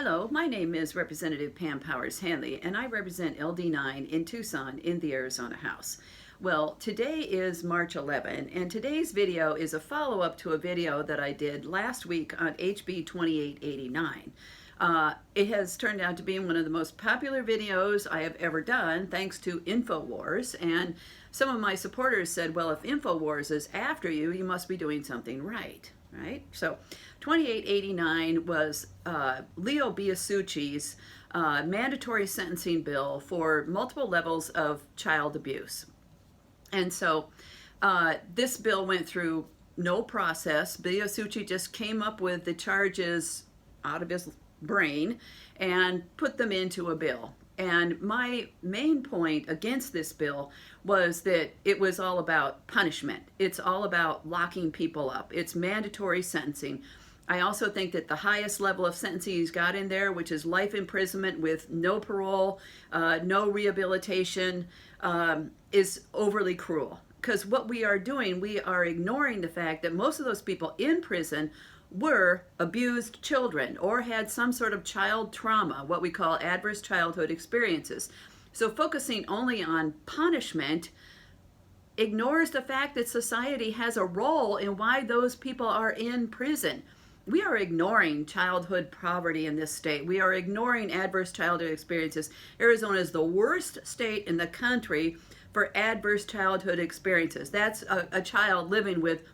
Hello, my name is Representative Pam Powers Hanley, and I represent LD9 in Tucson in the Arizona House. Well, today is March 11, and today's video is a follow-up to a video that I did last week on HB 2889. It has turned out to be one of the most popular videos I have ever done, thanks to InfoWars, and some of my supporters said, well, if InfoWars is after you, you must be doing something right. So 2889 was Leo Biasucci's mandatory sentencing bill for multiple levels of child abuse. And so this bill went through no process. Biasucci just came up with the charges out of his brain and put them into a bill. And my main point against this bill was that it was all about punishment. It's all about locking people up. It's mandatory sentencing. I also think that the highest level of sentencing he's got in there, which is life imprisonment with no parole, no rehabilitation, is overly cruel. Because what we are doing, we are ignoring the fact that most of those people in prison were abused children or had some sort of child trauma, what we call adverse childhood experiences. So focusing only on punishment ignores the fact that society has a role in why those people are in prison. We are ignoring childhood poverty in this state. We are ignoring adverse childhood experiences. Arizona is the worst state in the country for adverse childhood experiences. That's a child living with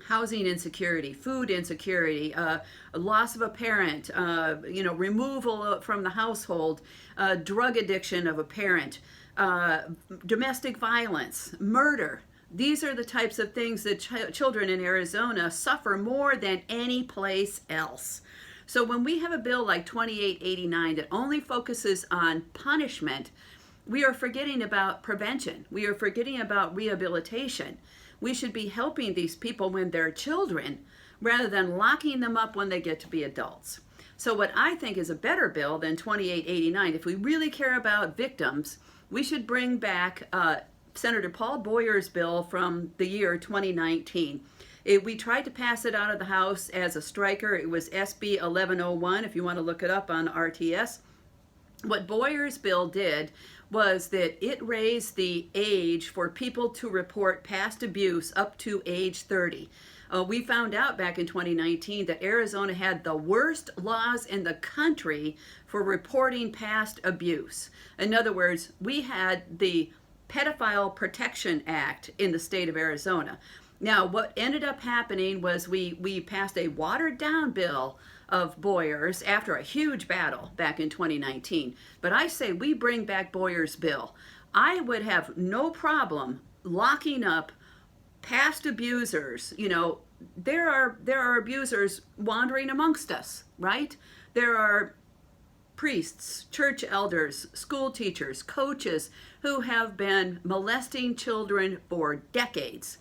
housing insecurity, food insecurity, loss of a parent, removal from the household, drug addiction of a parent, domestic violence, murder. These are the types of things that children in Arizona suffer more than any place else. So when we have a bill like 2889 that only focuses on punishment, we are forgetting about prevention. We are forgetting about rehabilitation. We should be helping these people when they're children rather than locking them up when they get to be adults. So what I think is a better bill than 2889, if we really care about victims, we should bring back Senator Paul Boyer's bill from the year 2019. We tried to pass it out of the House as a striker. It was SB 1101, if you want to look it up on RTS. What Boyer's bill did was that it raised the age for people to report past abuse up to age 30. We found out back in 2019 that Arizona had the worst laws in the country for reporting past abuse. In other words, we had the Pedophile Protection Act in the state of Arizona. Now, what ended up happening was we passed a watered-down bill of Boyer's after a huge battle back in 2019. But I say we bring back Boyer's bill. I would have no problem locking up past abusers. You know, there are abusers wandering amongst us, right? There are priests, church elders, school teachers, coaches who have been molesting children for decades.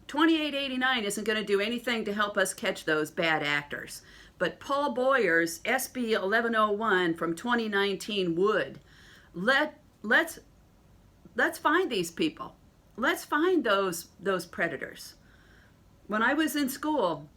2889 isn't going to do anything to help us catch those bad actors. But Paul Boyer's SB 1101 from 2019 would. Let's find these people. Let's find those predators. When I was in school,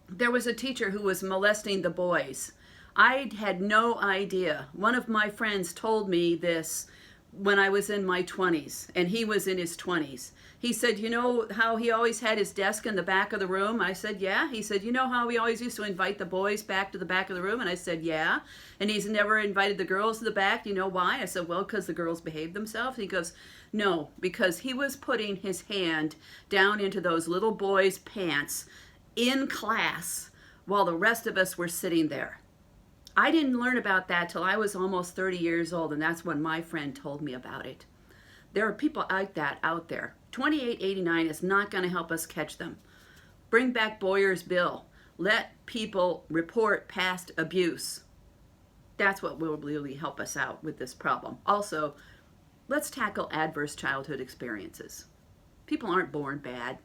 there was a teacher who was molesting the boys. I had no idea. One of my friends told me this when I was in my 20s, and he was in his 20s. He said, you know how he always had his desk in the back of the room? I said, yeah. He said, you know how we always used to invite the boys back to the back of the room? And I said, yeah. And he's never invited the girls to the back. You know why? I said, well, because the girls behaved themselves. And he goes, no, because he was putting his hand down into those little boys' pants in class while the rest of us were sitting there. I didn't learn about that till I was almost 30 years old, and that's when my friend told me about it. There are people like that out there. 2889 is not going to help us catch them. Bring back Boyer's bill. Let people report past abuse. That's what will really help us out with this problem. Also, let's tackle adverse childhood experiences. People aren't born bad.